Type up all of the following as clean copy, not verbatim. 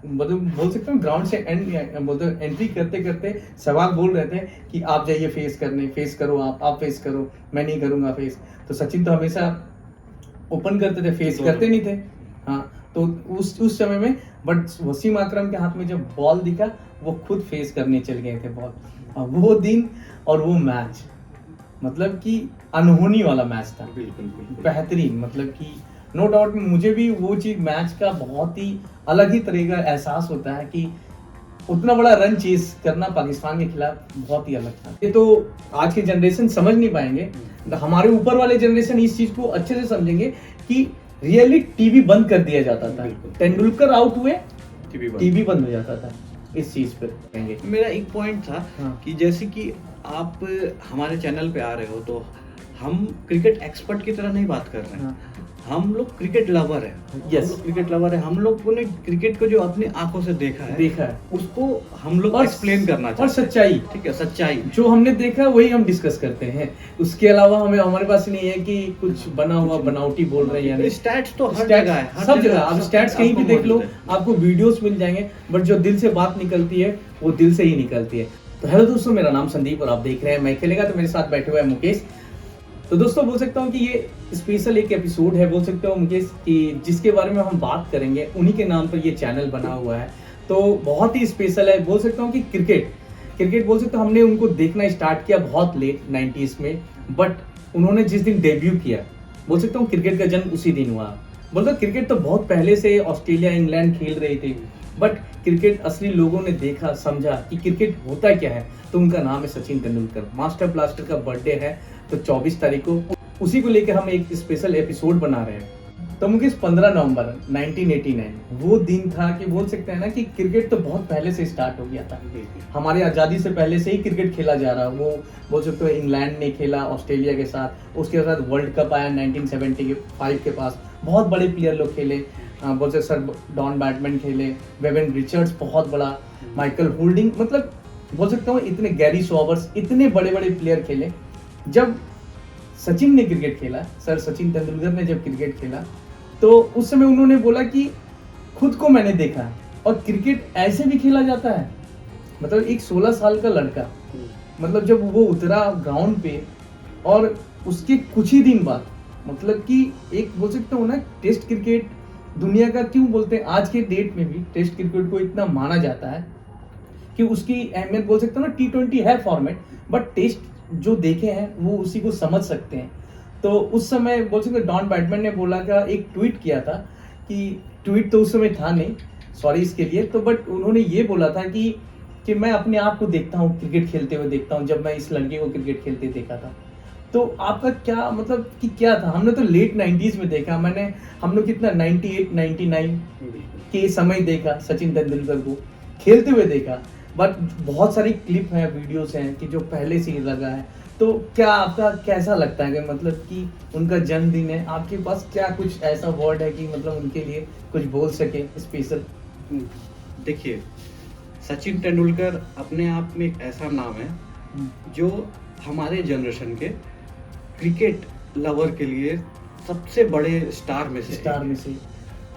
मतलब बोल सकता हूँ ग्राउंड से बोलते एंट्री करते करते सहवाग बोल रहे थे कि आप जाइए फेस करने, फेस करो, आप फेस करो, मैं नहीं करूंगा फेस। तो सचिन तो हमेशा ओपन करते थे, फेस करते नहीं थे। हाँ, तो उस समय में बट वसीम अकरम के हाथ में जब बॉल दिखा, वो खुद फेस करने चल गए थे बॉल। वो दिन और वो मैच मतलब कि अनहोनी वाला मैच था, बिल्कुल बिल्कुल बेहतरीन। मतलब कि नो डाउट मुझे भी वो चीज मैच का बहुत ही अलग ही तरह का एहसास होता है कि उतना बड़ा रन चेस करना पाकिस्तान के खिलाफ बहुत ही अलग था। ये तो आज के जनरेशन समझ नहीं पाएंगे, हमारे ऊपर वाले जनरेशन इस चीज को अच्छे से समझेंगे कि रियली टीवी बंद कर दिया जाता था। तेंदुलकर आउट हुए, टीवी बंद हो जाता था। इस चीज पर कहेंगे। मेरा एक पॉइंट था हाँ। कि जैसे कि आप हमारे चैनल पे आ रहे हो तो हम क्रिकेट एक्सपर्ट की तरह नहीं बात कर रहे हैं। हाँ। हम लोग क्रिकेट लवर है। Yes. हम लोग क्रिकेट लवर है। हम लोगों ने क्रिकेट को जो अपनी आंखों से देखा है उसको हम लोग एक्सप्लेन करना चाहते हैं। और सच्चाई, ठीक है, सच्चाई जो हमने देखा वही हम डिस्कस करते हैं। उसके अलावा हमें हमारे पास नहीं है कि कुछ बना हुआ बनावटी बोल रहे हैं या नहीं। स्टैट्स तो हर जगह है, हर सब जगह आप स्टैट्स कहीं भी देख लो, मौजूद है। आपको वीडियोस मिल जाएंगे, बट जो दिल से बात निकलती है वो दिल से ही निकलती है। तो हेलो दोस्तों, मेरा नाम संदीप और आप देख रहे हैं मैं खेलेगा। तो मेरे साथ बैठे हुए हैं मुकेश। तो दोस्तों बोल सकता हूँ कि ये स्पेशल एक एपिसोड है, बोल सकता हूँ मुकेश, कि जिसके बारे में हम बात करेंगे उन्हीं के नाम पर ये चैनल बना हुआ है। तो बहुत ही स्पेशल है। बोल सकता हूँ कि क्रिकेट बोल सकता हूँ हमने उनको देखना स्टार्ट किया बहुत लेट 90s में, बट उन्होंने जिस दिन डेब्यू किया, बोल सकता हूँ क्रिकेट का जन्म उसी दिन हुआ। बोलता क्रिकेट तो बहुत पहले से ऑस्ट्रेलिया इंग्लैंड खेल रहे थे, बट क्रिकेट असली लोगों ने देखा समझा कि क्रिकेट होता क्या है, तो उनका नाम है सचिन तेंदुलकर। मास्टर ब्लास्टर का बर्थडे है तो 24 तारीख को, उसी को लेकर हम एक स्पेशल एपिसोड बना रहे हैं। तो मुकेश 15 नवंबर 1989 वो दिन था कि बोल सकते हैं ना कि क्रिकेट तो बहुत पहले से स्टार्ट हो गया था। हमारी आज़ादी से पहले से ही क्रिकेट खेला जा रहा है। वो बोल सकते हो इंग्लैंड ने खेला ऑस्ट्रेलिया के साथ, उसके साथ वर्ल्ड कप आया 1975 के पास, बहुत बड़े प्लेयर लोग खेले। बोल सकते सर डॉन बैटमैन खेले, वेवन रिचर्ड्स बहुत बड़ा, माइकल होल्डिंग, मतलब बोल सकता हूँ इतने, गैरी सॉबर्स, इतने बड़े बड़े प्लेयर खेले। जब सचिन ने क्रिकेट खेला, सर सचिन तेंदुलकर ने जब क्रिकेट खेला, तो उस समय उन्होंने बोला कि खुद को मैंने देखा और क्रिकेट ऐसे भी खेला जाता है। मतलब एक 16 साल का लड़का, मतलब जब वो उतरा ग्राउंड पे और उसके कुछ ही दिन बाद, मतलब कि एक बोल सकता हूँ ना, टेस्ट क्रिकेट दुनिया का, क्यों बोलते हैं आज के डेट में भी टेस्ट क्रिकेट को इतना माना जाता है कि उसकी अहमियत, बोल सकता हूँ ना, T20 है फॉर्मेट, बट टेस्ट जो देखे हैं वो उसी को समझ सकते हैं। तो उस समय बोल सकते डॉन बैटमैन ने बोला का एक ट्वीट किया था, कि ट्वीट तो उस समय था नहीं, सॉरी इसके लिए, तो बट उन्होंने ये बोला था कि मैं अपने आप को देखता हूँ क्रिकेट खेलते हुए देखता हूँ, जब मैं इस लड़के को क्रिकेट खेलते देखा था। तो आपका क्या मतलब कि क्या था? हमने तो लेट 90s में देखा, हम लोग कितना 98 99 के समय देखा सचिन तेंदुलकर को खेलते हुए देखा, बट बहुत सारी क्लिप हैं, वीडियोस हैं कि जो पहले से ही लगा है। तो क्या आपका कैसा लगता है कि मतलब कि उनका जन्मदिन है, आपके पास क्या कुछ ऐसा वर्ड है कि मतलब उनके लिए कुछ बोल सके स्पेशल? देखिए, सचिन तेंदुलकर अपने आप में एक ऐसा नाम है जो हमारे जनरेशन के क्रिकेट लवर के लिए सबसे बड़े स्टार में से।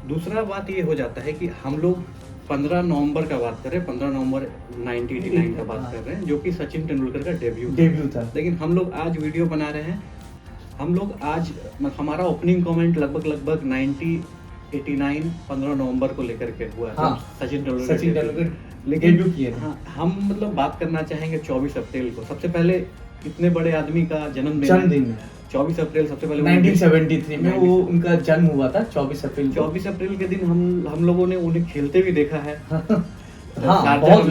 दूसरा बात ये हो जाता है कि हम लोग 15 नवंबर का बात कर रहे हैं, 15 नवंबर 1989 का बात कर रहे हैं, जो कि सचिन तेंदुलकर का डेब्यू था। लेकिन हम लोग आज वीडियो बना रहे हैं, हम लोग आज हमारा ओपनिंग कमेंट लगभग 1989 15 नवंबर को लेकर के हुआ है। हाँ, सचिन तेंदुलकर डेब्यू किए। हाँ, हम मतलब बात करना चाहेंगे 24 अप्रैल को, सबसे पहले इतने बड़े आदमी का जन्मदिन 24 अप्रैल, सबसे पहले 1973 में वो उनका जन्म हुआ था। 24 अप्रैल के दिन हम लोगों ने उन्हें खेलते भी देखा है। हाँ, बहुत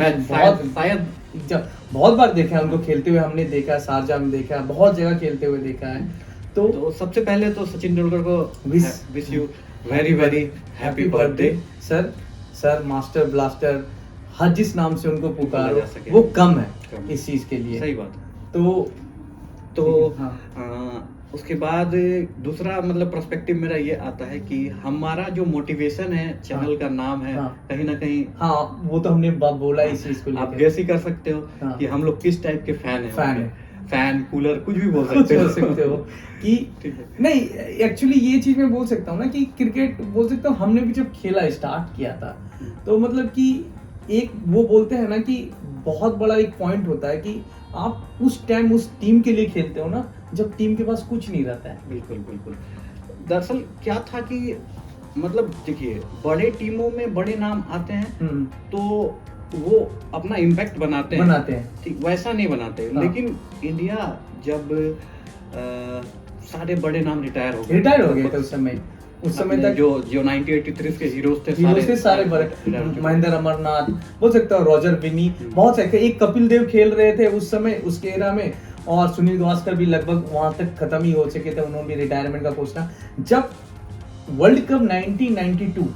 बार देखा है उनको खेलते हुए, हमने देखा शारजाह में, देखा बहुत जगह खेलते हुए देखा है। तो सबसे पहले तो सचिन तेंदुलकर को wish you very very happy birthday sir. Master blaster, हर जिस नाम से उनको पुकारो वो कम है इस चीज के लिए। सही बात। तो हाँ। उसके बाद दूसरा मतलब पर्सपेक्टिव मेरा ये आता है कि हमारा जो मोटिवेशन है, चैनल का नाम है, कहीं ना कहीं, हाँ वो तो हमने बोला इस चीज को, आप गेस ही कर सकते हो कि हम लोग किस टाइप के फैन कूलर कुछ भी बोल सकते हो कि नहीं, एक्चुअली ये चीज मैं बोल सकता हूँ ना कि क्रिकेट बोल सकता हूँ हमने भी जब खेला स्टार्ट किया था, तो मतलब कि एक वो बोलते हैं ना कि बहुत बड़ा एक पॉइंट होता है कि आप उस टाइम उस टीम के लिए खेलते हो ना जब टीम के पास कुछ नहीं रहता है। बिल्कुल बिल्कुल। दरअसल क्या था कि मतलब देखिए, बड़े टीमों में बड़े नाम आते हैं तो वो अपना इम्पैक्ट बनाते हैं, ठीक वैसा नहीं बनाते। हाँ। लेकिन इंडिया जब सारे बड़े नाम रिटायर हो गए थे उस समय अपने तक जो 1983 के हीरोज थे हीरोज थे सारे बड़े, महेंद्र अमरनाथ बोल सकता हूँ, रॉजर बिनी, बहुत से, एक कपिल देव खेल रहे थे उस समय उसके एरा में, और सुनील गावस्कर भी लगभग वहां तक खत्म ही हो चुके थे, उन्होंने भी रिटायरमेंट का घोषणा। जब वर्ल्ड कप 1992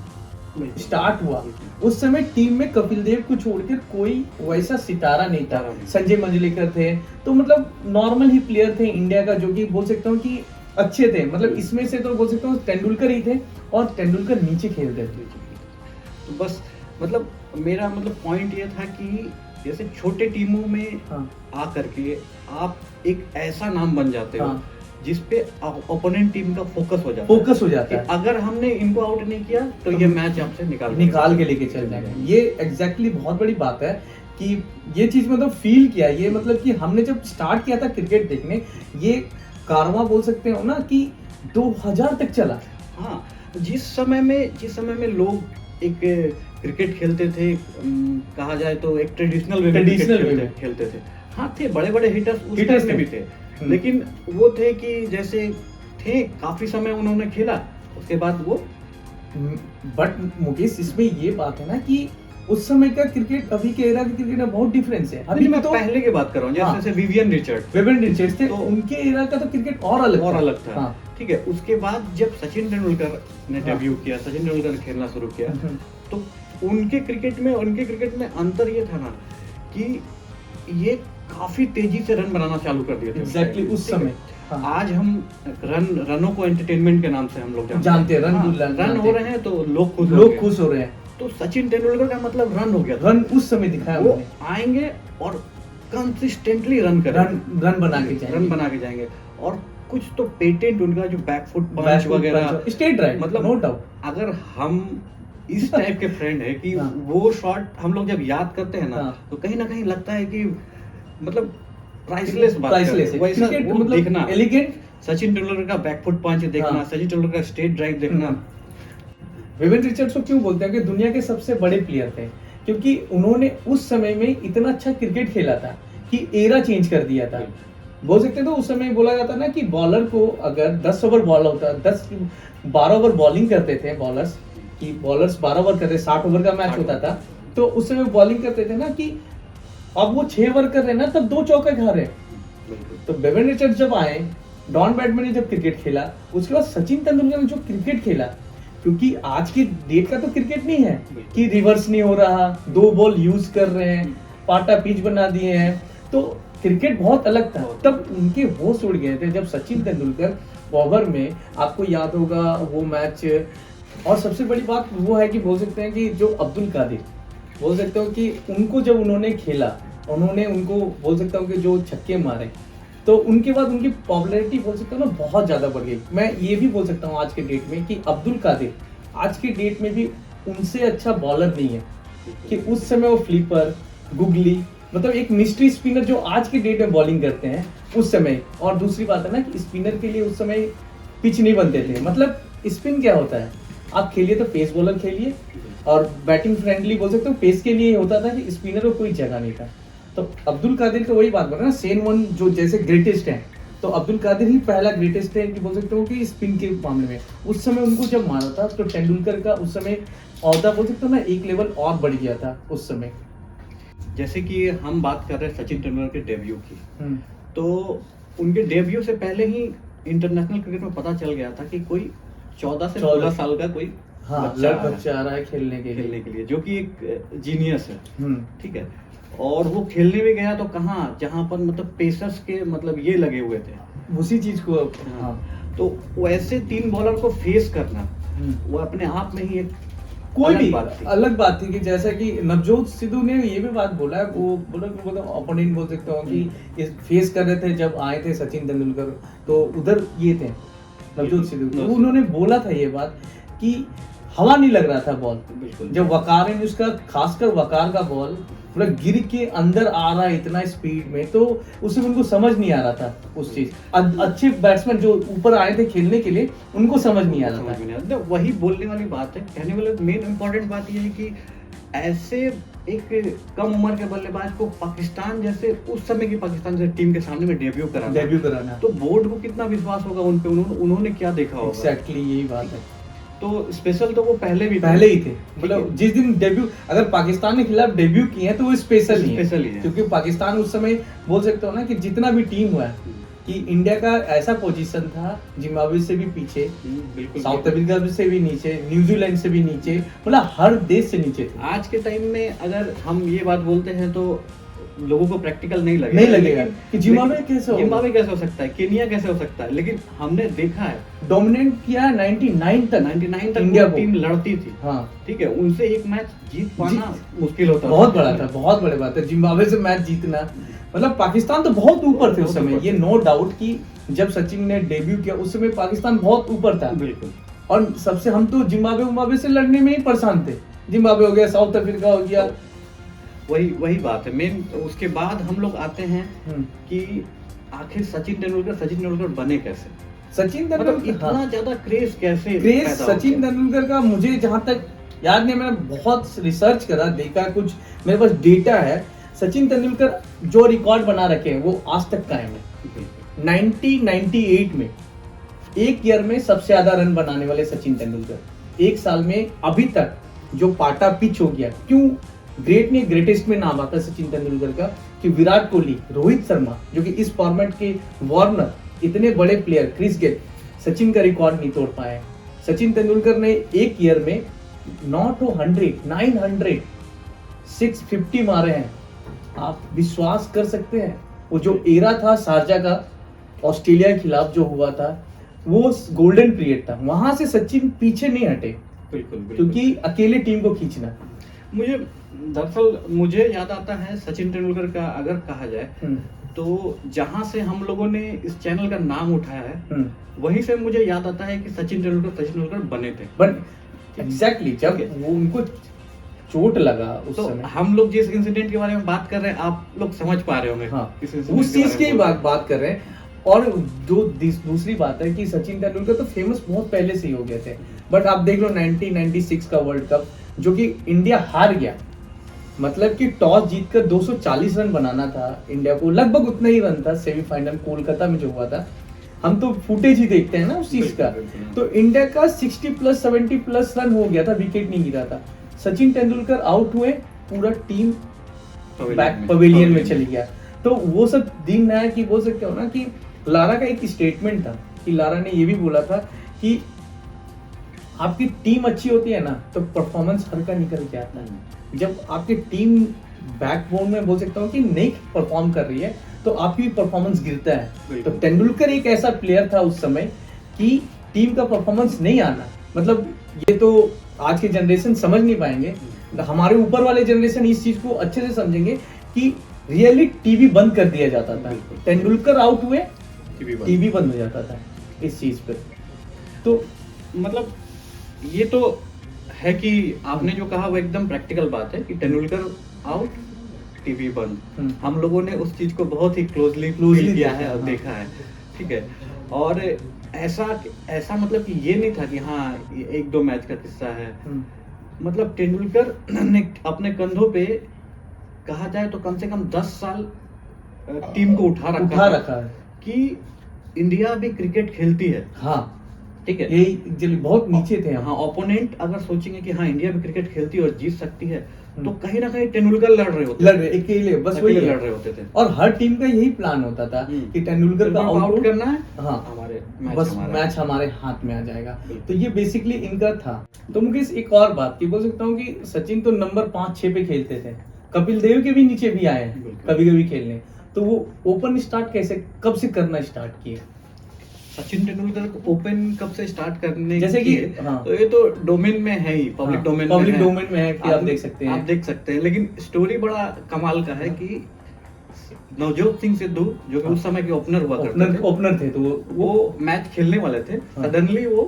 स्टार्ट हुआ उस समय टीम में कपिल देव को छोड़कर कोई वैसा सितारा नहीं था। संजय मंजलेकर थे, तो मतलब नॉर्मल ही प्लेयर थे इंडिया का, जो कि बोल सकता हूँ कि अच्छे थे। मतलब इसमें से तो बोल सकता हूँ तेंदुलकर ही थे, और तेंदुलकर नीचे खेलते थे। तो बस मतलब मेरा मतलब पॉइंट ये था कि जैसे छोटे टीमों में आकर के आप एक ऐसा नाम बन जाते हो जिसपे ओपोनेंट टीम का फोकस हो जाता है। अगर हमने इनको आउट नहीं किया तो ये मैच आपसे निकाल के लेके चल जाएगा। ये एग्जैक्टली बहुत बड़ी बात है कि ये चीज मतलब फील किया। ये मतलब कि हमने जब स्टार्ट किया था क्रिकेट देखने, ये कारवां बोल सकते हो ना कि 2000 तक चला। हाँ, जिस समय में लोग एक क्रिकेट खेलते थे, कहा जाए तो एक ट्रेडिशनल वे में खेलते थे। हाँ, थे बड़े हिटर्स उस टाइम में भी थे, लेकिन वो थे कि जैसे थे काफी समय उन्होंने खेला, उसके बाद वो। बट मुकेश, इसमें ये बात है ना कि उस समय का क्रिकेट अभी के एरा के क्रिकेट में बहुत डिफरेंस है। अभी मैं तो पहले की बात कर रहा हूँ, जैसे विवियन रिचर्ड्स थे, तो उनके एरा का तो क्रिकेट और अलग था। हाँ, ठीक है। उसके बाद जब सचिन तेंदुलकर ने डेब्यू किया, सचिन तेंदुलकर ने खेलना शुरू किया, तो उनके क्रिकेट में अंतर ये था ना कि ये काफी तेजी से रन बनाना चालू कर दिए थे। एग्जैक्टली उस समय। आज हम रनों को एंटरटेनमेंट के नाम से हम लोग जानते हैं। रन हो रहे हैं तो लोग खुश हो रहे हैं। तो सचिन तेंदुलकर का मतलब रन हो गया, रन उस समय दिखाया। वो आएंगे और कंसिस्टेंटली रन बना के जाएंगे। और कुछ तो पेटेंट उनका जो बैकफुट पंच वगैरह, स्ट्रेट ड्राइव, मतलब नो डाउट। अगर हम इस टाइप के फ्रेंड है कि वो शॉट हम लोग जब याद करते हैं ना, तो कहीं ना कहीं लगता है कि मतलब प्राइसलेस है। वैसा वो देखना, एलिगेंट सचिन तेंदुलकर का बैकफुट पंच देखना, सचिन तेंदुलकर का स्ट्रेट ड्राइव देखना। विवियन रिचर्ड्स को क्यों बोलते हैं कि दुनिया के सबसे बड़े प्लेयर थे? क्योंकि उन्होंने उस समय में इतना अच्छा क्रिकेट खेला था कि एरा चेंज कर दिया था। बोल सकते तो उस समय बोला जाता ना कि बॉलर को अगर 10 ओवर बॉल होता, 12 ओवर बॉलिंग करते थे बॉलर्स, कि बॉलर्स 12 ओवर करते, 60 ओवर का मैच होता था, तो उस समय बॉलिंग करते थे ना कि अब वो 6 ओवर कर रहे हैं ना, तब 2 चौके खा रहे हैं। तो विवियन रिचर्ड्स जब आए, डॉन ब्रैडमैन ने जब क्रिकेट खेला, उसके बाद सचिन तेंदुलकर ने जो क्रिकेट खेला, क्योंकि आज की डेट का तो क्रिकेट नहीं है कि रिवर्स नहीं हो रहा, 2 बॉल यूज कर रहे हैं, पाटा पिच बना दिए हैं, तो क्रिकेट बहुत अलग था। तब उनके होश उड़ गए थे जब सचिन तेंदुलकर ओवर में, आपको याद होगा वो मैच। और सबसे बड़ी बात वो है कि बोल सकते हैं कि जो अब्दुल कादिर, बोल सकते हो कि उनको जब उन्होंने खेला, उन्होंने उनको बोल सकता हूँ कि जो छक्के मारे, तो उनके बाद उनकी पॉपुलैरिटी बोल सकता हूँ ना बहुत ज़्यादा बढ़ गई। मैं ये भी बोल सकता हूँ आज के डेट में कि अब्दुल कादिर आज के डेट में भी उनसे अच्छा बॉलर नहीं है, कि उस समय वो फ्लिपर, गुगली, मतलब एक मिस्ट्री स्पिनर जो आज के डेट में बॉलिंग करते हैं उस समय। और दूसरी बात है ना कि स्पिनर के लिए उस समय पिच नहीं बनते थे। मतलब स्पिन क्या होता है, आप खेलिए तो पेस बॉलर खेलिए, और बैटिंग फ्रेंडली बोल सकते हो पेस के लिए होता था कि स्पिनर को कोई जगह नहीं था। तो अब्दुल कादिर का वही बात बोल रहा ना, सेन वन जो जैसे ग्रेटेस्ट है, तो अब्दुल कादिर ही पहला ग्रेटेस्ट है कि बोल सकते हो कि स्पिन के मामले में। उस समय उनको जब मारा था तो तेंदुलकर का उस समय औहदा बोल सकते हो ना एक लेवल और बढ़ गया था उस समय। जैसे कि हम बात कर रहे हैं सचिन तेंदुलकर के डेब्यू की, तो उनके डेब्यू से पहले ही इंटरनेशनल क्रिकेट में पता चल गया था कि कोई 14 से 16 साल का कोई बच्चा आ रहा है खेलने के लिए, जो कि एक जीनियस है, ठीक है। और वो खेलने भी गया तो कहाँ, जहाँ पर मतलब पेसर्स के मतलब ये लगे हुए थे, उसी चीज को। तो वैसे 3 बॉलर को फेस करना वो अपने आप में ही एक कोई भी अलग बात थी। कि जैसा कि नवजोत सिद्धू ने ये भी बात बोला है, वो बोला ओपोनेंट बोल सकता हूँ कि फेस कर रहे थे जब आए थे सचिन तेंदुलकर, तो उधर ये थे नवजोत सिद्धू, तो उन्होंने बोला था ये बात कि हवा नहीं लग रहा था बॉल। बिल्कुल। जब वकार ने उसका, खासकर वकार का बॉल पूरा गिर के अंदर आ रहा है इतना स्पीड में, तो उसमें उनको समझ नहीं आ रहा था उस चीज। अच्छे बैट्समैन जो ऊपर आए थे खेलने के लिए, उनको समझ नहीं आ रहा था। तो वही बोलने वाली बात है, कहने वाले मेन इम्पोर्टेंट बात यह है कि ऐसे एक कम उम्र के बल्लेबाज को पाकिस्तान जैसे, उस समय की पाकिस्तान जैसे टीम के सामने में डेब्यू कराना, तो बोर्ड को कितना विश्वास होगा उन पे, उन्होंने क्या देखा होगा। एग्जैक्टली यही बात है। तो स्पेशल तो वो पहले ही थे, मतलब जिस दिन डेब्यू, अगर पाकिस्तान के खिलाफ डेब्यू किए हैं तो वो स्पेशल ही है, क्योंकि पाकिस्तान उस समय बोल सकते हो ना कि जितना भी टीम हुआ है कि इंडिया का ऐसा पोजीशन था, जिम्बाब्वे से भी पीछे, साउथ अफ्रीका से भी नीचे, न्यूजीलैंड से भी नीचे, मतलब हर देश से नीचे थे। आज के टाइम में अगर हम ये बात बोलते हैं तो लोगों को प्रैक्टिकल नहीं लगेगा कि जिम्बाब्वे कैसे हो सकता है, केनिया कैसे हो सकता है, लेकिन हमने देखा है डोमिनेट किया 99 तक इंडिया टीम लड़ती थी। हाँ ठीक है, उनसे एक मैच जीत पाना मुश्किल होता, बहुत बड़ा था, बहुत बड़ी बात है जिम्बाब्वे से मैच जीतना। मतलब पाकिस्तान तो बहुत ऊपर थे उस समय, ये नो डाउट कि जब सचिन ने डेब्यू किया उस समय पाकिस्तान बहुत ऊपर था। बिल्कुल। और सबसे हम तो जिम्बाब्वे से लड़ने में ही परेशान थे। जिम्बाब्वे हो गया, साउथ अफ्रीका हो गया, वही बात है मेन। उसके बाद हम लोग आते हैं कि आखिर सचिन तेंदुलकर बने कैसे। सचिन तेंदुलकर इतना ज्यादा क्रेज कैसे, सचिन तेंदुलकर का मुझे जहां तक याद नहीं, मैंने बहुत रिसर्च करा, देखा, कुछ मेरे पास डेटा है। सचिन तेंदुलकर जो रिकॉर्ड बना रखे हैं वो आज तक कायम है। 1998 में एक ईयर में सबसे ज्यादा रन बनाने वाले सचिन तेंदुलकर, एक साल में अभी तक जो पाटा पिच हो गया। क्यों ग्रेट नहीं, ग्रेटेस्ट में नाम आता है सचिन तेंदुलकर का, कि विराट कोहली, रोहित शर्मा, जो कि इस फॉर्मेट के वार्नर, इतने बड़े प्लेयर, क्रिस गेल, सचिन का रिकॉर्ड नहीं तोड़ पाए। सचिन तेंदुलकर ने एक ईयर में 900 650 मारे हैं। आप विश्वास कर सकते हैं? वो जो एरा था शारजा का, ऑस्ट्रेलिया के खिलाफ जो हुआ था, वो गोल्डन पीरियड था। वहां से सचिन पीछे नहीं हटे, बिल्कुल, क्योंकि अकेले टीम को खींचना। मुझे याद आता है सचिन तेंदुलकर का, अगर कहा जाए तो जहां से हम लोगों ने इस चैनल का नाम उठाया है, वहीं से मुझे याद आता है कि सचिन तेंदुलकर बने थे। बट एग्जैक्टली जब वो उनको चोट लगा उस तो समय, हम लोग जिस इंसिडेंट के बारे में बात कर रहे हैं, आप लोग समझ पा रहे होंगे। हाँ, उस चीज की बात कर रहे हैं। और जो दूसरी बात है कि सचिन तेंदुलकर तो फेमस बहुत पहले से ही हो गए थे। बट आप देख लो 1996 का वर्ल्ड कप, जो कि इंडिया हार गया, मतलब कि टॉस जीतकर 240 रन बनाना था इंडिया को, लगभग उतना ही रन था। सेमीफाइनल कोलकाता में जो हुआ था, हम तो फुटेज ही देखते हैं ना उस चीज का। तो इंडिया का 60+ 70+ रन हो गया था, विकेट नहीं गिरा था। सचिन तेंदुलकर आउट हुए, पूरा टीम बैक पवेलियन में चली गया। तो वो सब दिन है कि बोल सकते हो ना कि लारा का एक स्टेटमेंट था कि लारा ने ये भी बोला था कि आपकी टीम अच्छी होती है ना तो परफॉर्मेंस हर का निकल के आता है। जब आपकी टीम बैकबोन में बोल सकता हूँ कि नहीं परफॉर्म कर रही है तो आपकी परफॉर्मेंस गिरता है। तो तेंदुलकर एक ऐसा प्लेयर था उस समय कि टीम का परफॉर्मेंस नहीं आना, मतलब ये तो आज के जनरेशन समझ नहीं पाएंगे, हमारे ऊपर वाले जनरेशन इस चीज को अच्छे से समझेंगे कि रियली टीवी बंद कर दिया जाता था। तेंदुलकर आउट हुए, टीवी बंद हो जाता था इस चीज पे। तो मतलब ये तो है कि आपने जो कहा वो एकदम प्रैक्टिकल बात है कि तेंदुलकर आउट, टीवी बंद। हम लोगों ने उस चीज को बहुत ही क्लोजली किया है और देखा है। ठीक है, और ऐसा मतलब कि ये नहीं था कि हाँ एक दो मैच का किस्सा है। मतलब तेंदुलकर ने अपने कंधों पे कहा जाए तो कम से कम 10 साल टीम को उठा रखा है कि इंडिया भी क्रिकेट खेलती है। हाँ ठीक है, यही बहुत नीचे थे। हाँ, ओपोनेंट अगर सोचेंगे कि हाँ इंडिया भी क्रिकेट खेलती है और जीत सकती है, तो कहीं ना कहीं तेंदुलकर लड़ रहे अकेले बस वही लड़ रहे होते थे। और हर टीम का यही प्लान होता था कि तेंदुलकर का आउट करना है, हाँ हमारे मैच हमारे हाथ में आ जाएगा। तो ये बेसिकली इनका था। तो मुकेश एक और बात की बोल सकता हूँ कि सचिन तो नंबर 5-6 पे खेलते थे, कपिल देव के भी नीचे भी आए हैं कभी कभी खेलने। तो वो ओपन स्टार्ट कब से करना स्टार्ट किए? सचिन तेंदुलकर को ओपन कब से स्टार्ट करने जैसे कि हाँ, तो ये तो डोमेन में है ही, पब्लिक डोमेन में है कि आप देख सकते हैं। लेकिन स्टोरी बड़ा कमाल का है कि नवजोत सिंह सिद्धू जो कि उस समय के ओपनर थे, तो वो मैच खेलने वाले थे, सडनली वो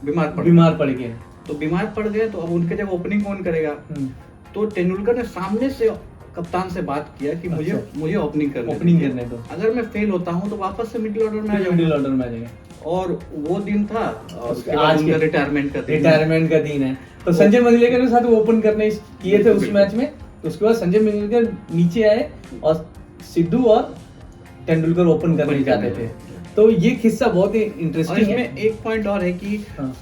बीमार पड़ गए। तो बीमार पड़ गए, तो अब उनके जगह ओपनिंग कौन करेगा? तो तेंदुलकर ने सामने से कप्तान से बात किया कि मुझे ओपनिंग करने दो। अगर मैं फेल होता हूँ तो वापस से मिडिल ऑर्डर में आ जाऊंगा। और वो दिन था, और उसके बाद उनका रिटायरमेंट का दिन है। तो संजय मंजरेकर के साथ वो ओपन करने किए थे उस मैच में। तो उसके बाद संजय मंजरेकर नीचे आए और सिद्धू और तेंदुलकर ओपन करने जाते थे। तो ये किस्सा बहुत ही इंटरेस्टिंग है। इसमें एक पॉइंट और है कि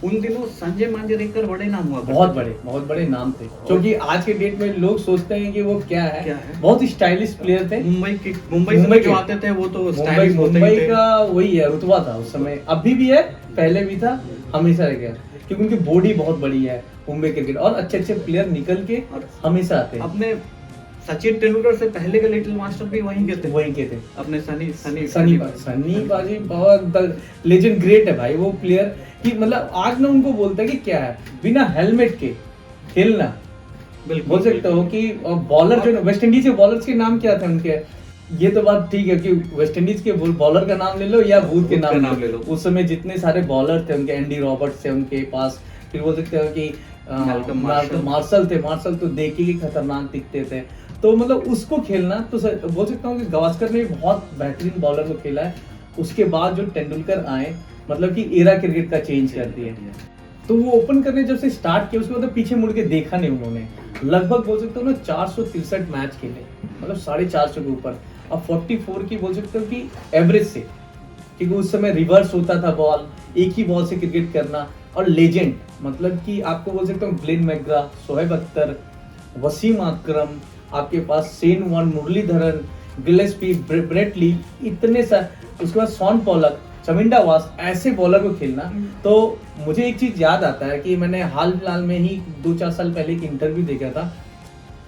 उन दिनों संजय मंजरेकर बड़े नाम हुआ, बहुत बड़े नाम थे, क्योंकि आज के डेट में लोग सोचते हैं कि वो क्या है। बहुत स्टाइलिश प्लेयर थे। मुंबई जो आते थे वो तो स्टाइलिश होते मुंबई थे। का वही है रुतबा था उस समय, अभी भी है, पहले भी था, हमेशा रहेगा, क्योंकि उनकी बॉडी बहुत बड़ी है मुंबई क्रिकेट, और अच्छे प्लेयर निकल के हमेशा आते हैं। अपने सचिन तेंदुलकर से पहले के लिटिल मास्टर भी वहीं के थे। अपने सनी बाजी बहुत लेजेंड, ग्रेट है भाई वो प्लेयर कि मतलब आज ना उनको बोलता है कि क्या है बिना हेलमेट के खेलना। बोल सकते हो कि बॉलर जो वेस्ट इंडीज के बॉलर्स के नाम क्या थे उनके, ये तो बात ठीक है कि वेस्ट इंडीज के बॉलर का नाम ले लो या बूथ के नाम ले लो। उस समय जितने सारे बॉलर थे उनके, एंडी रॉबर्ट्स थे उनके पास, फिर बोल सकते हो कि मार्शल तो देखिए कि खतरनाक दिखते थे। तो मतलब उसको खेलना तो बोल सकता हूँ कि गावस्कर ने बहुत बेहतरीन बॉलर को खेला है। उसके बाद जो तेंदुलकर आए, मतलब कि एरा क्रिकेट का चेंज कर दिया। तो वो ओपन करने जब से स्टार्ट किया, उसके बाद पीछे मुड़ के देखा नहीं उन्होंने। लगभग बोल सकते हो ना 463 मैच खेले, मतलब 450 के ऊपर। अब 44 की बोल सकते हो कि एवरेज से, क्योंकि उस समय रिवर्स होता था बॉल, एक ही बॉल से क्रिकेट करना। और लेजेंड मतलब कि आपको बोल सकता हूँ ग्लेन मैकग्रा, शोएब अख्तर, वसीम अकरम, आपके पास Shane Warne, Muralitharan, Gillespie, Brett Lee, इतने सारे, उसके बाद शॉन पॉलक, चमिंडा वास, ऐसे बॉलर को खेलना। तो मुझे एक चीज याद आता है कि मैंने हाल फिलहाल में ही 2-4 साल पहले एक इंटरव्यू देखा था।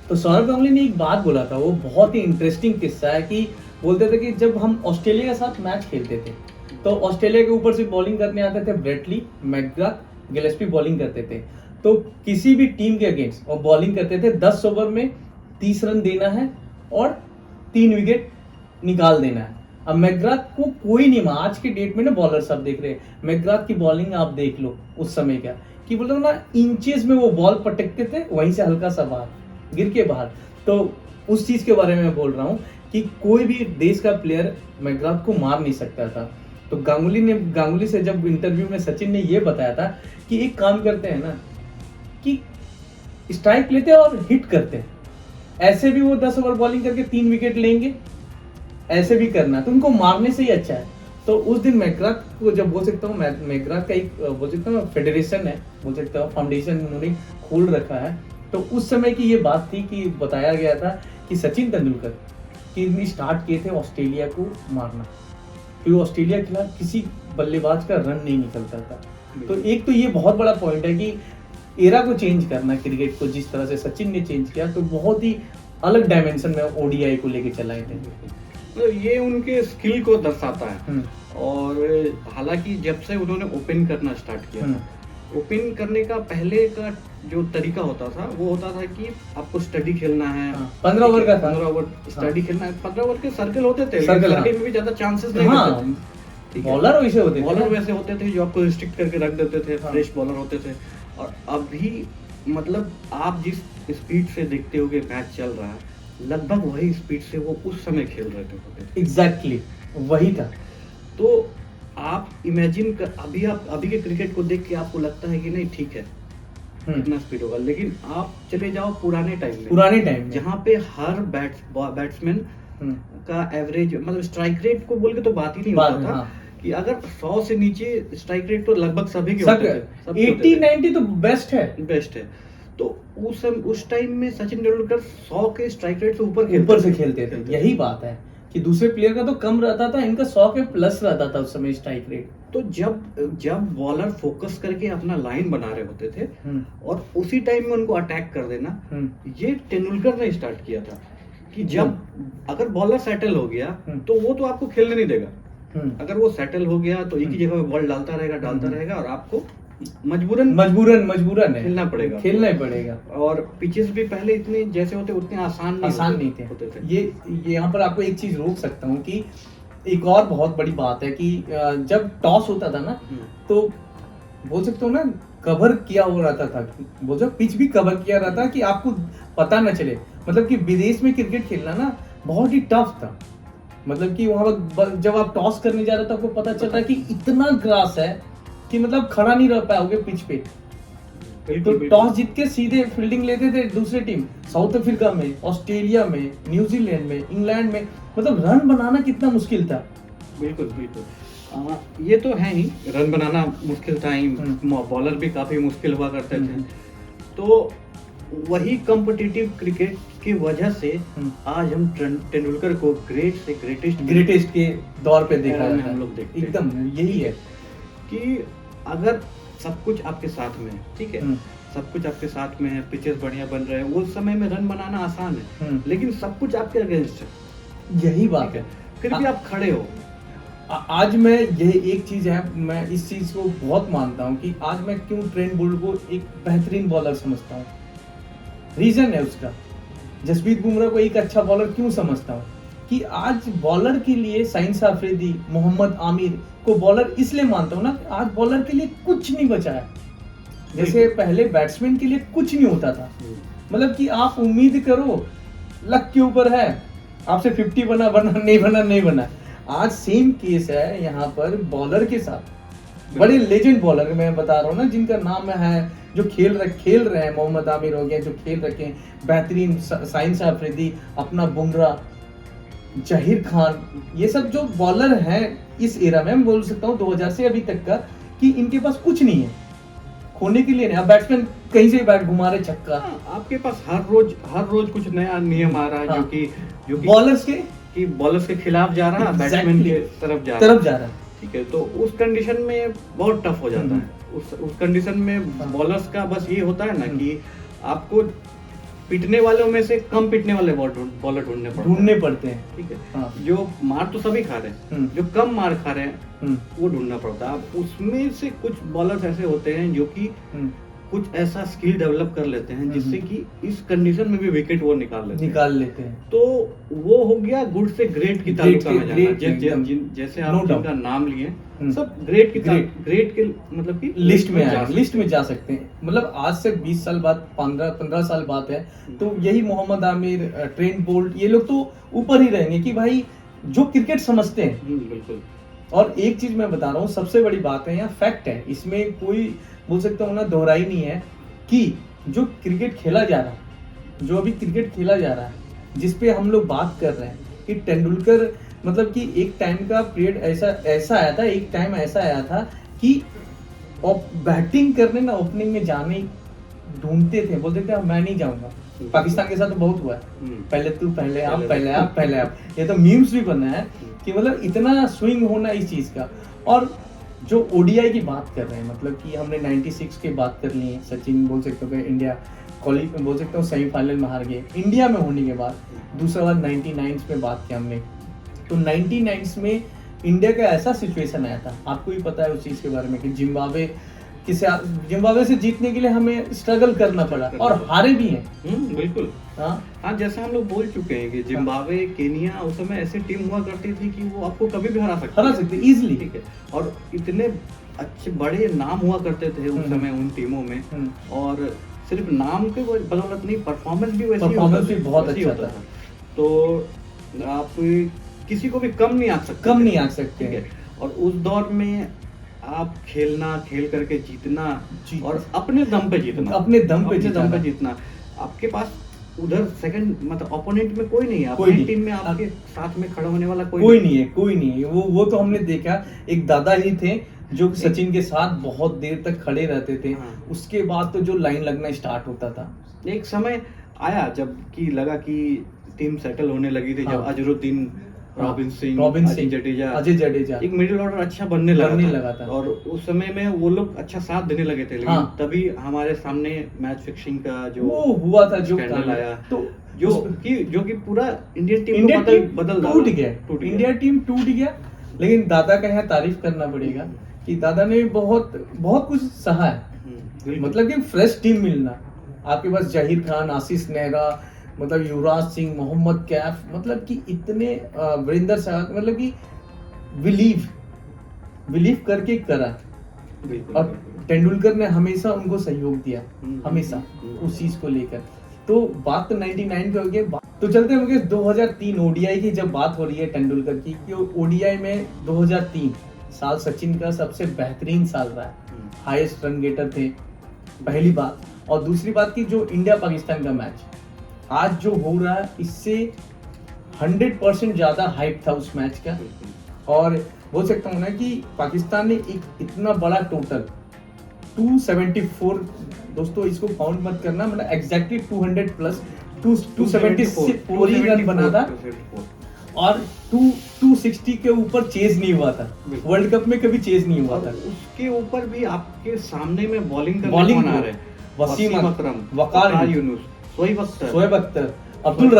तो सौरव गांगुली ने एक बात बोला था, वो बहुत ही इंटरेस्टिंग किस्सा है कि बोलते थे कि जब हम ऑस्ट्रेलिया के साथ मैच खेलते थे तो ऑस्ट्रेलिया के ऊपर से बॉलिंग करने आते थे Brett Lee, McGrath, Gillespie bowling करते थे। तो किसी भी टीम के अगेंस्ट वो बॉलिंग करते थे, 10 ओवर में 30 रन देना है और 3 विकेट निकाल देना है। अब मैकग्राथ को कोई नहीं, आज के डेट में ना बॉलर सब देख रहे हैं, मैकग्राथ की बॉलिंग आप देख लो उस समय क्या कि बोलते हो ना, इंचेस में वो बॉल पटकते थे, वहीं से हल्का सा बाहर गिर के बाहर। तो उस चीज के बारे में बोल रहा हूँ कि कोई भी देश का प्लेयर मैकग्राथ को मार नहीं सकता था। तो गांगुली से जब इंटरव्यू में सचिन ने ये बताया था कि एक काम करते हैं ना कि स्ट्राइक लेते हैं और हिट करते हैं, ऐसे भी वो 10 ओवर बॉलिंग करके 3 विकेट लेंगे, ऐसे भी करना, तो उनको मारने से ही अच्छा है। तो उस दिन मैकग्राथ को जब बोल सकता हूँ, मैकग्राथ का एक बोल सकता हूँ फेडरेशन है, बोल सकता हूँ फाउंडेशन उन्होंने खोल रखा है। तो उस समय की ये बात थी कि बताया गया था कि सचिन तेंदुलकर की स्टार्ट किए थे ऑस्ट्रेलिया को मारना, क्योंकि ऑस्ट्रेलिया के खिलाफ किसी बल्लेबाज का रन नहीं निकलता था। तो एक तो ये बहुत बड़ा पॉइंट है कि एरा को चेंज करना क्रिकेट को, जिस तरह से सचिन ने चेंज किया, तो बहुत ही अलग डायमेंशन में ओडीआई को लेके चलाए थे। तो ये उनके स्किल को दर्शाता है। और हालांकि जब से उन्होंने ओपन करना स्टार्ट किया, ओपन करने का पहले का जो तरीका होता था वो होता था कि आपको स्टडी खेलना है। 15 ओवर का था, 15 ओवर स्टडी खेलना है। 15 ओवर के सर्कल होते थे, सर्कल में भी ज्यादा चांसेस नहीं होते थे। बॉलर वैसे होते थे जो आपको रिस्ट्रिक्ट करके रख देते थे, फ्रेश बॉलर होते थे। और अभी मतलब आप जिस स्पीड से देखते हो कि मैच चल रहा है, लगभग वही स्पीड से वो उस समय खेल रहे थे। एग्जैक्टली वही था। तो आप इमेजिन कर, अभी के क्रिकेट को देख के आपको लगता है कि नहीं ठीक है इतना स्पीड होगा, लेकिन आप चले जाओ पुराने टाइम में जहाँ पे हर बैट्समैन का एवरेज मतलब स्ट्राइक रेट को बोल के तो बात ही नहीं होता था। कि अगर 100 से नीचे स्ट्राइक रेट तो लगभग सभी के होते थे, 80-90 तो बेस्ट है। तो उस टाइम में सचिन तेंदुलकर 100 के स्ट्राइक रेट से ऊपर से खेलते थे। यही बात है कि दूसरे प्लेयर का तो कम रहता था, इनका 100 के प्लस रहता था उस समय स्ट्राइक रेट। तो जब बॉलर फोकस करके अपना लाइन बना रहे होते थे और उसी टाइम में उनको अटैक कर देना, ये तेंदुलकर ने स्टार्ट किया था कि जब अगर बॉलर सेटल हो गया तो वो तो आपको खेलने नहीं देगा। अगर वो सेटल हो गया तो एक ही जगह पे बॉल डालता रहेगा और आपको मजबूरन खेलना ही पड़ेगा। और पिचेस भी पहले इतने जैसे होते उतने आसान नहीं थे। ये यहाँ पर आपको एक चीज रोक सकता हूँ कि एक और बहुत बड़ी बात है कि जब टॉस होता था ना, तो बोल सकते हो ना कवर किया हो रहता था, बोलो पिच भी कवर किया रहता कि आपको पता न चले। मतलब कि विदेश में क्रिकेट खेलना ना बहुत ही टफ था। मतलब कि वहां जब आप टॉस करने जा रहे हो तो आपको पता चल रहा है कि इतना ग्रास है कि मतलब खड़ा नहीं रह पाओगे पिच पे। तो टॉस जीत के सीधे फील्डिंग लेते थे दूसरी टीम। साउथ अफ्रीका में, ऑस्ट्रेलिया में, न्यूजीलैंड में, इंग्लैंड में, मतलब रन बनाना कितना मुश्किल था। बिल्कुल बिल्कुल, ये तो है ही, रन बनाना मुश्किल था ही, बॉलर भी काफी मुश्किल हुआ करते थे। तो वही कॉम्पिटिटिव क्रिकेट की वजह से आज हम तेंदुलकर को ग्रेट से ग्रेटेस्ट के दौर पे देखा era में जाता हम है। लोग देखते हैं। एकदम यही है कि अगर सब कुछ आपके साथ में है, ठीक है, सब कुछ आपके साथ में है, पिचेस बढ़िया बन रहे हैं, उस समय में रन बनाना आसान है, लेकिन सब कुछ आपके अगेंस्ट है, यही बात है। फिर भी आप खड़े हो। आज मैं यही एक चीज है, मैं इस चीज को बहुत मानता हूँ कि आज मैं क्यों ट्रेंट बोल्ट को एक बेहतरीन बॉलर समझता हूँ। रीजन है उसका, जसप्रीत बुमराह को एक अच्छा बॉलर क्यों समझता हूँ कि आज बॉलर के लिए साइंस अफरीदी, मोहम्मद आमिर को बॉलर इसलिए मानता हूँ ना, आज बॉलर के लिए कुछ नहीं बचा है। जैसे पहले बैट्समैन के लिए कुछ नहीं होता था, मतलब कि आप उम्मीद करो लक के ऊपर है, आपसे 50 बना नहीं बना। आज सेम केस है यहाँ पर बॉलर के साथ। बड़े लेजेंड बॉलर मैं बता रहा हूँ ना, जिनका नाम है, जो खेल रहे हैं, मोहम्मद आमिर हो गया जो खेल रखे हैं, बेहतरीन साइंस अफरीदी, अपना बुमराह, जहीर खान, ये सब जो बॉलर हैं इस एरा में, मैं बोल सकता हूँ 2000 से अभी तक का, कि इनके पास कुछ नहीं है खोने के लिए। नहीं, अब बैट्समैन कहीं से बैट घुमा रहे छक्का। आपके पास हर रोज कुछ नया नियम आ रहा है, जो कि बॉलर्स के खिलाफ जा रहा है, बैट्समैन के तरफ जा रहा है। ठीक है, तो उस कंडीशन में बहुत टफ हो जाता है। उस कंडीशन में बॉलर्स का बस ये होता है ना कि आपको पिटने वालों में से कम पिटने वाले बॉलर ढूंढने पड़ते हैं। ठीक है, जो मार तो सभी खा रहे हैं, जो कम मार खा रहे हैं वो ढूंढना पड़ता है। अब उसमें से कुछ बॉलर्स ऐसे होते हैं जो कि कुछ ऐसा स्किल डेवलप कर लेते हैं जिससे कि इस कंडीशन में भी विकेट वो निकाल लेते हैं। तो वो हो गया गुड से ग्रेट की तालुका में जाना। जैसे आप जिनका नाम लिए सब ग्रेट के मतलब की लिस्ट में जा सकते हैं। मतलब आज से 20 साल बाद, 15 साल बाद है, तो यही मोहम्मद आमिर, ट्रेंट बोल्ट, ये लोग तो ऊपर ही रहेंगे कि भाई जो क्रिकेट समझते हैं। बिल्कुल। और एक चीज मैं बता रहा हूँ, सबसे बड़ी बात है, यहाँ फैक्ट है, इसमें कोई बोल सकता हूँ ना दोहराई नहीं है, कि जो क्रिकेट खेला जा रहा है, जो अभी क्रिकेट खेला जा रहा है, जिसपे हम लोग बात कर रहे हैं कि तेंदुलकर, मतलब कि एक टाइम का पीरियड ऐसा आया था, एक टाइम ऐसा आया था कि बैटिंग करने ना ओपनिंग में जाने ढूंढते थे, बोलते थे मैं नहीं जाऊंगा। पाकिस्तान के साथ तो बहुत हुआ है, पहले तू पहले आप, ये तो मीम्स भी बना है कि मतलब इतना स्विंग होना इस चीज का। और जो ओडीआई की बात कर रहे हैं, मतलब कि हमने 96 की बात कर ली है, सचिन बोल सकते हो कि इंडिया क्वालिफाई में, बोल सकता हूँ सेमीफाइनल में हार गए इंडिया में होने के बाद। दूसरा बार 99 में बात किया हमने, तो 99 में इंडिया का ऐसा सिचुएशन आया था, आपको भी पता है उस चीज के बारे में, कि जिम्बाब्वे से जीतने के लिए हमें स्ट्रगल करना पड़ा और हारे भी हैं। बिल्कुल। हाँ, जैसे हम लोग बोल चुके हैं कि जिम्बाब्वे, केनिया उस समय ऐसी टीम हुआ करती थी कि वो आपको कभी भी हरा सकते इजीली। ठीक है, और इतने अच्छे बड़े नाम हुआ करते थे उस समय उन टीमों में, और सिर्फ नाम के बदौलत नहीं, परफॉर्मेंस भी बहुत अच्छा था। तो आप किसी को भी कम नहीं आ सकते हैं। और उस दौर में आप खेल करके जीतना और अपने दम पे जीतना, आपके पास उधर सेकंड मतलब ओपोनेंट में कोई नहीं है, अपनी टीम में आपके साथ में खड़ा होने वाला कोई नहीं है। वो तो हमने देखा, एक दादा ही थे जो सचिन के साथ बहुत देर तक खड़े रहते थे। उसके बाद तो जो लाइन लगना स्टार्ट होता था। एक समय आया जब कि लगा कि टीम सेटल होने लगी थी, जब अजरुद्दीन, रॉबिन सिंह, अजय जडेजा एक मिडिल ऑर्डर अच्छा बनने लगा था। और उस समय में वो लोग अच्छा साथ देने लगे थे, लेकिन तभी हमारे सामने मैच फिक्सिंग का जो हुआ था, जो स्कैंडल आया, तो जो कि पूरा इंडियन टीम बदल टूट गया। इंडिया टीम टूट गया। लेकिन दादा का यहाँ तारीफ करना पड़ेगा कि दादा ने बहुत कुछ सहा है। मतलब कि फ्रेश टीम मिलना, आपके पास जहीर खान, आशीष नेहरा, मतलब युवराज सिंह, मोहम्मद कैफ, मतलब कि इतने वीरेंद्र सहवाग, मतलब कि बिलीव करके करा। बिल्कुल, और बिल्कुल। तेंदुलकर ने हमेशा उनको सहयोग दिया, हमेशा हम्म। उस चीज को लेकर। तो बात तो 99 पे हो गई। तो चलते हैं मुकेश 2003 ओडीआई की जब बात हो रही है तेंदुलकर की, कि ओडीआई में 2003 साल सचिन का सबसे बेहतरीन साल रहा है, हाईएस्ट रन गेटर थे, पहली बात। और दूसरी बात की जो इंडिया पाकिस्तान का मैच आज जो हो रहा है, इससे 100% ज्यादा हाइप था उस मैच का। और बोल सकता हूँ ना कि पाकिस्तान ने एक इतना बड़ा टोटल 274, दोस्तों इसको काउंट मत करना, मतलब एग्जैक्टली 200 प्लस 274 ही रन बना था। और 260 के ऊपर चेज नहीं हुआ था, वर्ल्ड कप में कभी चेज नहीं हुआ था। उसके ऊपर भी आपके सामने में बॉलिंग करने बॉलिंग कौन आ रहे हैं? वसीम अकरम, वकार वकार यूनुस, शोएब अख्तर, अब्दुल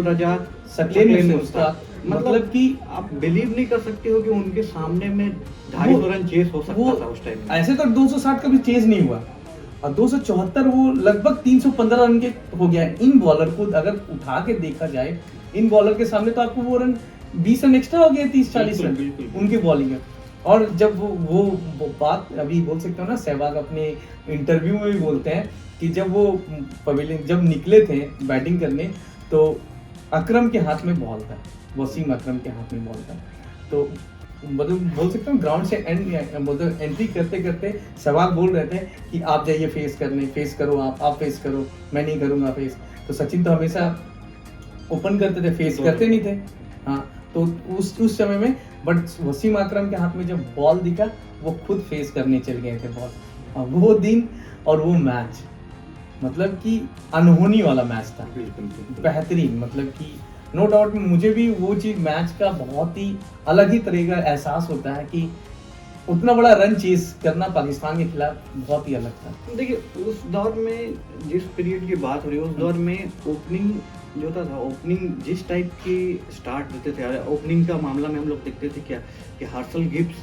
रजाक, सकलेन मुश्ताक, मतलब कि आप बिलीव नहीं कर सकते हो कि उनके सामने में 250 रन चेस हो सकता था उस टाइम में। ऐसे तो 260 का भी चेज नहीं हुआ, और 274 वो लगभग 315 रन के हो गया। इन बॉलर को अगर उठा के देखा जाए, इन बॉलर के सामने तो आपको वो रन 20 रन एक्स्ट्रा हो गया, 30-40 रन उनकी बॉलिंग है। और जब वो बात अभी बोल सकते हो ना, सहवाग अपने इंटरव्यू में भी बोलते हैं कि जब वो पवेलियन जब निकले थे बैटिंग करने, तो अकरम के हाथ में बॉल था, वसीम अकरम के हाथ में बॉल था। तो मतलब बोल सकता हूँ ग्राउंड से मतलब एंट्री करते करते सहवाग बोल रहे थे कि आप जाइए फेस करने, फेस करो, आप फेस करो, मैं नहीं करूँगा फेस। तो सचिन तो हमेशा ओपन करते थे, फेस करते नहीं थे। हाँ, तो उस समय में बट वसीम अकरम के हाथ में जब बॉल दिखा, वो खुद फेस करने चल गए थे बॉल। वो दिन और वो मैच मतलब कि अनहोनी वाला मैच था, बेहतरीन। मतलब कि नो डाउट मुझे भी वो चीज मैच का बहुत ही अलग ही तरह का एहसास होता है कि उतना बड़ा रन चेस करना पाकिस्तान के खिलाफ बहुत ही अलग था। देखिए उस दौर में जिस पीरियड की बात हो रही है, उस दौर में ओपनिंग जो था ओपनिंग जिस टाइप की स्टार्ट देते थे, ओपनिंग का मामला में हम लोग देखते थे क्या कि हार्सल गिब्स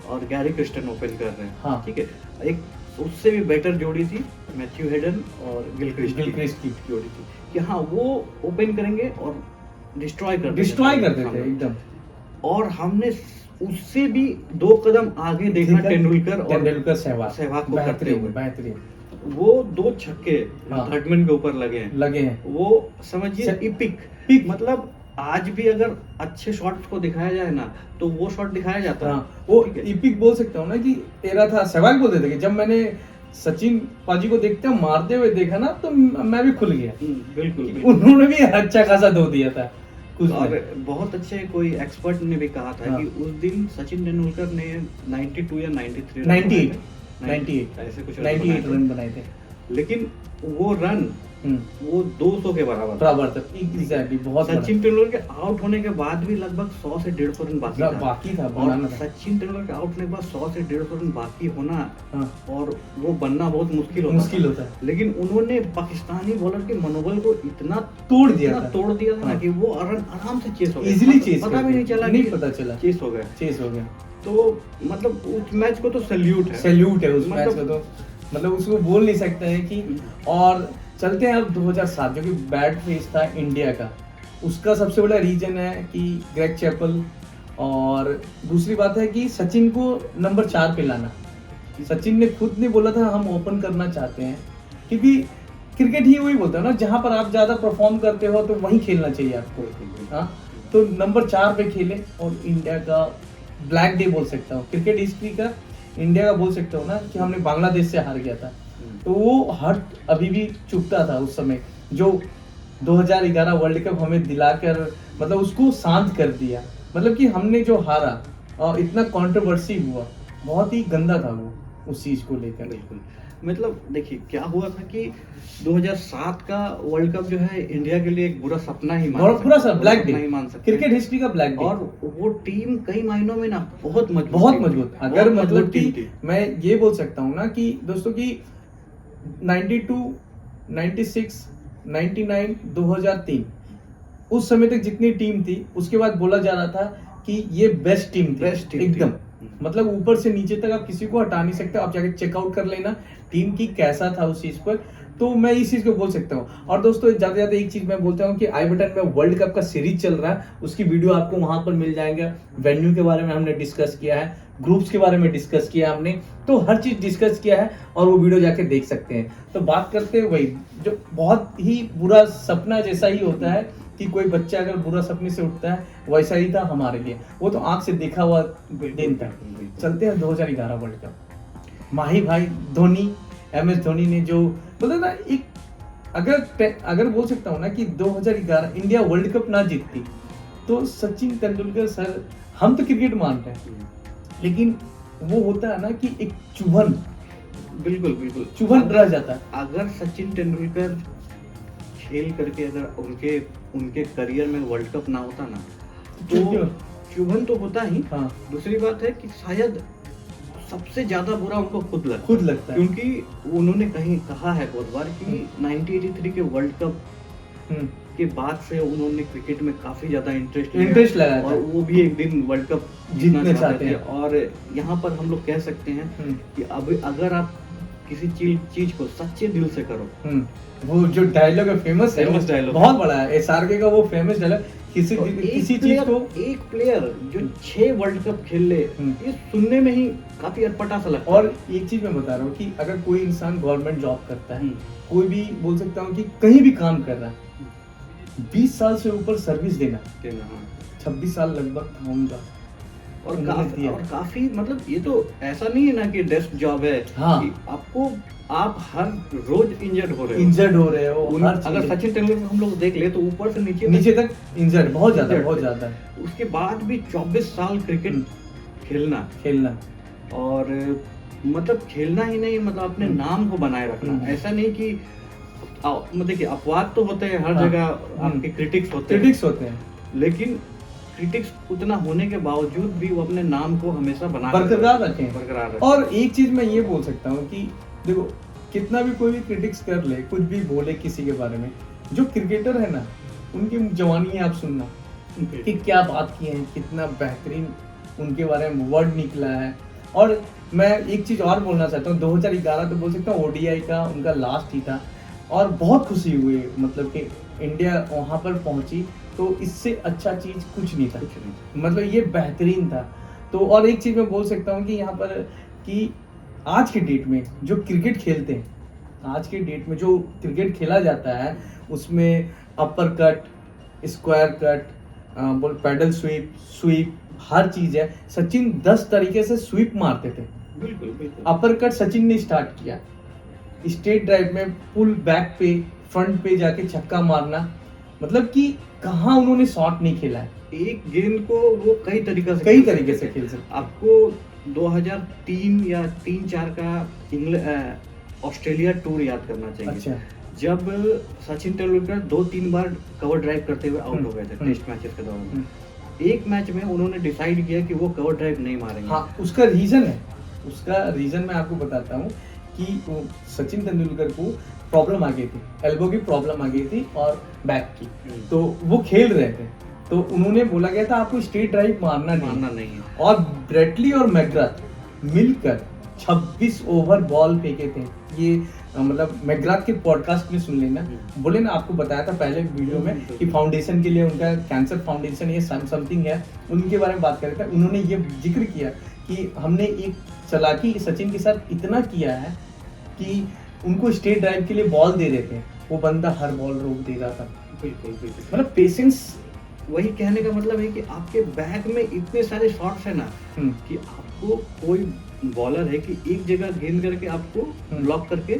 और गैरी क्रिस्टन ओपन कर रहे हैं। हाँ। ठीक है, एक उससे भी बेटर जोड़ी थी मैथ्यू हेडन और गिलक्रिस्ट की जोड़ी थी कि हाँ वो ओपन करेंगे और डिस्ट्रॉय कर देते थे एकदम। और हमने उससे भी 2 कदम आगे देखा तेंदुलकर सहवाग को करते हुए। बेहतरीन वो 2 छक्के हाँ। थर्डमैन के ऊपर लगे हैं वो समझिए इपिक। मतलब आज भी अगर अच्छे शॉट्स को दिखाया जाए ना, तो वो शॉट दिखाया जाता है। हाँ, वो इपिक बोल सकता हूँ ना कि तेरा था। सहवाग बोलते थे कि जब मैंने सचिन पाजी को देखते हुए मारते हुए देखा ना, तो मैं भी खुल गया। बिल्कुल। उन्होंने भी अच्छा खासा धो दिया था कुछ। और बहुत अच्छे कोई एक्सपर्ट ने भी कहा था कि उस दिन सचिन तेंदुलकर ने 92 या 98 ऐसे कुछ 98 रन बनाए थे, लेकिन वो रन वो 200 के बराबर था। एग्जैक्टली, बहुत सचिन तेंदुलकर के आउट होने के बाद भी लगभग 100 से 150 रन बाकी था और सचिन तेंदुलकर के आउट होने के बाद 100 से 150 रन बाकी होना और वो बनना बहुत मुश्किल होता है। लेकिन उन्होंने पाकिस्तानी बॉलर के मनोबल को इतना तोड़ दिया था ना कि वो रन आराम से चेस हो गए, इजीली चेस, पता भी नहीं चला चेस हो गया। तो मतलब उस मैच को तो सैल्यूट है उस मैच को, तो मतलब उसको बोल नहीं सकते हैं कि। और चलते हैं अब 2007, जो कि बैड फेज था इंडिया का। उसका सबसे बड़ा रीजन है कि ग्रेग चैपल, और दूसरी बात है कि सचिन को नंबर 4 पे लाना। सचिन ने खुद ने बोला था हम ओपन करना चाहते हैं, क्योंकि क्रिकेट ही वही बोलता है ना, जहां पर आप ज्यादा परफॉर्म करते हो तो वहीं खेलना चाहिए आपको। हाँ, तो नंबर 4 पे खेले और इंडिया का ब्लैक डे बोल सकता हूँ, क्रिकेट हिस्ट्री का इंडिया का बोल सकता हूँ ना, कि हमने बांग्लादेश से हार गया था। तो वो हर्ट अभी भी चुभता था उस समय, जो 2011 वर्ल्ड कप हमें दिलाकर मतलब उसको शांत कर दिया। मतलब कि हमने जो हारा और इतना कंट्रोवर्सी हुआ, बहुत ही गंदा था वो उस चीज को लेकर। बिल्कुल, मतलब देखिए क्या हुआ था कि 2007 का वर्ल्ड कप जो है इंडिया के लिए एक बुरा सपना ही ब्लैक डे नहीं मान सकते, क्रिकेट हिस्ट्री का ब्लैक डे। और वो टीम कई मायनों में ना बहुत मजबूत। अगर मतलब कि मैं ये बोल सकता हूँ ना कि दोस्तों की 92, 96, 99, 2003 उस समय तक जितनी टीम थी, उसके बाद बोला जा रहा था कि ये बेस्ट टीम थी एकदम। मतलब ऊपर से नीचे तक आप किसी को हटा नहीं सकते, आप जाके चेकआउट कर लेना टीम की कैसा था उस चीज पर। तो मैं इस चीज को बोल सकता हूँ। और दोस्तों ज्यादा ज्यादा एक चीज मैं बोलता हूँ कि आई बटन में वर्ल्ड कप का सीरीज चल रहा है, उसकी वीडियो आपको वहां पर मिल जाएगा। वेन्यू के बारे में हमने डिस्कस किया है, ग्रुप्स के बारे में डिस्कस किया हमने, तो हर चीज डिस्कस किया है और वो वीडियो जाके देख सकते हैं। तो बात करते हैं वही जो बहुत ही बुरा सपना जैसा ही होता है कि कोई बच्चा अगर बुरा सपने से उठता है, वैसा ही था हमारे लिए। वो तो आंख से देखा हुआ दिन था। चलते हैं 2011 वर्ल्ड कप। माही भाई धोनी, MS धोनी ने जो मतलब ना एक अगर बोल सकता हूँ ना कि 2011 इंडिया वर्ल्ड कप ना जीतती तो सचिन तेंदुलकर सर, हम तो क्रिकेट मानते हैं लेकिन वो होता है ना कि एक चुभन, बिल्कुल बिल्कुल चुभन रह जाता है। अगर सचिन तेंदुलकर खेल करके अगर उनके करियर में वर्ल्ड कप ना होता ना तो चुभन तो होता ही। हाँ। दूसरी बात है कि शायद सबसे ज्यादा बुरा उनको खुद लगता है क्योंकि उन्होंने कहीं कहा है बहुत बार कि 1983 के वर्ल्ड कप के बाद से उन्होंने क्रिकेट में काफी ज्यादा इंटरेस्ट लगाया और वो भी एक दिन वर्ल्ड कप जीतना चाहते हैं। और यहाँ पर हम लोग कह सकते हैं कि अब अगर आप किसी चीज को सच्चे दिल से करो, वो जो डायलॉग है फेमस डायलॉग बहुत बड़ा है, SRK का वो फेमस डायलॉग, किसी चीज को एक प्लेयर जो 6 वर्ल्ड कप खेल ले, ये सुनने में ही काफी अटपटा सा लगता है। और एक चीज मैं बता रहा हूँ कि अगर कोई इंसान गवर्नमेंट जॉब करता है, कोई भी बोल सकता हूँ कि कहीं भी काम कर रहा है, 20 साल से ऊपर सर्विस देना, 26 साल लगभग था उनका, और काफी मतलब ये तो ऐसा नहीं है ना कि डेस्क जॉब है। हाँ। कि आप हर रोज इंजर्ड हो रहे हो अगर सचिन तेंदुलकर हम लोग देख ले तो ऊपर से नीचे तक इंजर्ड बहुत ज्यादा। उसके बाद भी 24 साल क्रिकेट खेलना और मतलब खेलना ही नहीं, मतलब अपने नाम को बनाए रखना। ऐसा नहीं कि मतलब कि अपवाद तो होते हैं हर जगह, आपके क्रिटिक्स होते हैं लेकिन क्रिटिक्स उतना होने के बावजूद भी वो अपने नाम को हमेशा बरकरार रखें। और एक चीज मैं ये बोल सकता हूँ कि देखो कितना भी कोई भी क्रिटिक्स कर ले, कुछ भी बोले किसी के बारे में, जो क्रिकेटर है ना उनकी जवानी है, आप सुनना कि क्या बात की है, कितना बेहतरीन उनके बारे में वर्ड निकला है। और मैं एक चीज और बोलना चाहता हूँ, 2011 तो बोल सकता हूँ ODI का उनका लास्ट ही था और बहुत खुशी हुई, मतलब कि इंडिया वहां पर पहुंची, तो इससे अच्छा चीज कुछ नहीं था, मतलब ये बेहतरीन था। तो और एक चीज मैं बोल सकता हूँ कि यहाँ पर कि आज के डेट में जो क्रिकेट खेलते हैं, आज के डेट में जो क्रिकेट खेला जाता है उसमें upper cut, square cut, paddle sweep हर चीज है। सचिन 10 तरीके से स्वीप मारते थे। बिल्कुल। अपर कट सचिन ने स्टार्ट किया, स्ट्रेट ड्राइव में पुल बैक पे फ्रंट पे जाके छक्का मारना, मतलब कि कहाँ उन्होंने शॉट नहीं खेला है। एक गेंद को वो कई तरीके से खेल सकते। आपको 2003 या 3-4 का ऑस्ट्रेलिया टूर याद करना चाहिए। अच्छा। जब सचिन तेंदुलकर 2-3 बार कवर ड्राइव करते हुए आउट हो गए थे टेस्ट मैचेस के दौरान, एक मैच में उन्होंने डिसाइड किया कि वो कवर ड्राइव नहीं मारेंगे। हाँ, उसका रीजन मैं आपको बताता हूँ कि सचिन तेंदुलकर को प्रॉब्लम आ गई थी, एल्बो की प्रॉब्लम आ गई थी और बैक की, तो वो खेल रहे थे, तो उन्होंने बोला गया था आपको स्ट्रेट ड्राइव मारना नहीं है। और ब्रेटली और मैकग्राथ मिलकर 26 ओवर बॉल फेंके थे। ये मतलब मैकग्राथ के पॉडकास्ट में सुन लेना, बोले ना आपको बताया था पहले वीडियो में कि फाउंडेशन के लिए उनका कैंसर फाउंडेशन ये समथिंग है, उनके बारे में बात कर रहे थे। उन्होंने ये जिक्र किया कि हमने एक चालाकी सचिन के साथ इतना किया है कि उनको स्ट्रेट ड्राइव के लिए बॉल दे रहे थे, वो बंदा हर बॉल रोक दे रहा था। बिल्कुल। मतलब पेशेंस, वही कहने का मतलब है कि आपके बैग में इतने सारे शॉट्स है ना कि आपको कोई बॉलर है कि एक जगह गेंद करके आपको ब्लॉक करके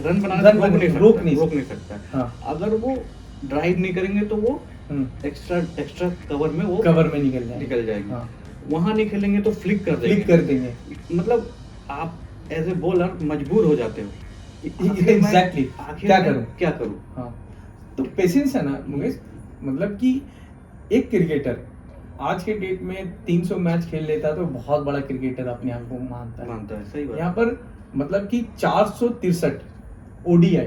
रन बनाना रोक नहीं सकता। हाँ। अगर वो ड्राइव नहीं करेंगे तो वो एक्स्ट्रा कवर में निकल जाएंगे। हाँ। वहां नहीं खेलेंगे तो फ्लिक कर देंगे। मतलब आप एज ए बॉलर मजबूर हो जाते हो। एग्जैक्टली क्या करूं। हाँ। तो पेशेंस है ना मुकेश, मतलब कि एक क्रिकेटर आज के डेट में 300 मैच खेल लेता है तो बहुत बड़ा क्रिकेटर अपने आप को मानता है। सही बात। यहाँ पर मतलब कि 463 ODI,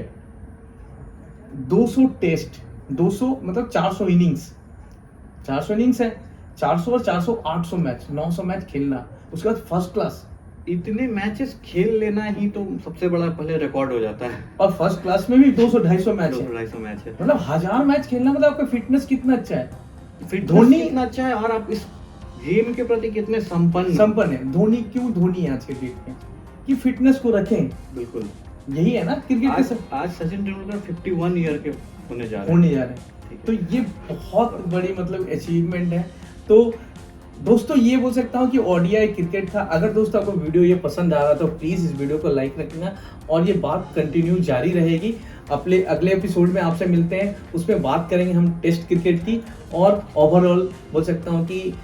200 टेस्ट, 200 मतलब 400 इनिंग्स है, 400 और 400 800 मैच 900 मैच खेलना, उसके बाद फर्स्ट क्लास, इतने मैचेस खेल लेना ही तो सबसे बड़ा पहले रिकॉर्ड हो जाता है। और फर्स्ट क्लास में भी 200 250 मैच है, 200-250 मैच है। मतलब 1000 मैच खेलना, मतलब आपका फिटनेस कितना अच्छा है। फिर धोनी- धोनी इतना अच्छा है और आप इस गेम के प्रति कितने संपन्न है। धोनी क्यों धोनी है आज के डेट में, कि फिटनेस को रखें, बिल्कुल। यही है ना क्रिकेट के आज सचिन तेंदुलकर 51 ईयर के होने जा रहे होने जा रहे हैं। ठीक है। तो ये बहुत बड़ी मतलब अचीवमेंट है। तो दोस्तों ये बोल सकता हूँ कि ओडीआई क्रिकेट था। अगर दोस्तों आपको वीडियो ये पसंद आ रहा तो प्लीज़ इस वीडियो को लाइक रखना, और ये बात कंटिन्यू जारी रहेगी। अपने अगले एपिसोड में आपसे मिलते हैं, उसमें बात करेंगे हम टेस्ट क्रिकेट की, और ओवरऑल बोल सकता हूँ कि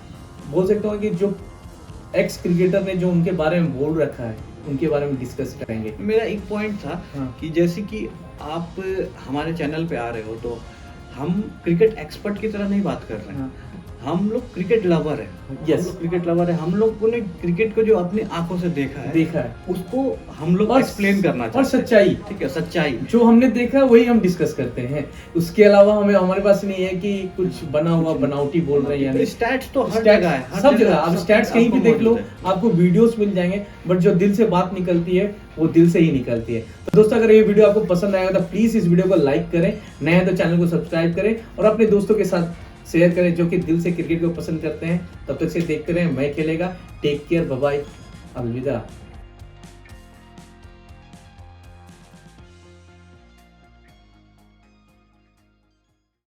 जो एक्स क्रिकेटर ने जो उनके बारे में बोल रखा है उनके बारे में डिस्कस करेंगे। मेरा एक पॉइंट था हाँ। कि जैसे कि आप हमारे चैनल पे आ रहे हो तो हम क्रिकेट एक्सपर्ट की तरह नहीं बात कर रहे हैं। हम लोग क्रिकेट लवर है। Yes. हम लोग क्रिकेट लवर है। हम लोगों ने क्रिकेट को जो अपनी आंखों से देखा है उसको हम लोग एक्सप्लेन करना चाहते और हैं। सच्चाई, ठीक है, सच्चाई जो हमने देखा वही हम डिस्कस करते हैं। उसके अलावा हमारे पास नहीं है कि कुछ बना हुआ बनावटी बोल रहे हैं, यानी स्टैट्स तो हर Stats जगह है, हर सब जगह आप स्टैट्स कहीं भी आपको देख लो, मौजूद है। आपको वीडियोस मिल जाएंगे, बट जो दिल से बात निकलती है वो दिल से ही निकलती है। तो दोस्तों अगर ये वीडियो आपको पसंद आएगा तो प्लीज इस वीडियो को लाइक करें, नए हैं तो चैनल को सब्सक्राइब करें, और अपने दोस्तों के साथ शेयर करें जो कि दिल से क्रिकेट को पसंद करते हैं। तब तक से देखते रहें मैं खेलेगा। टेक केयर, बाय बाय, अलविदा।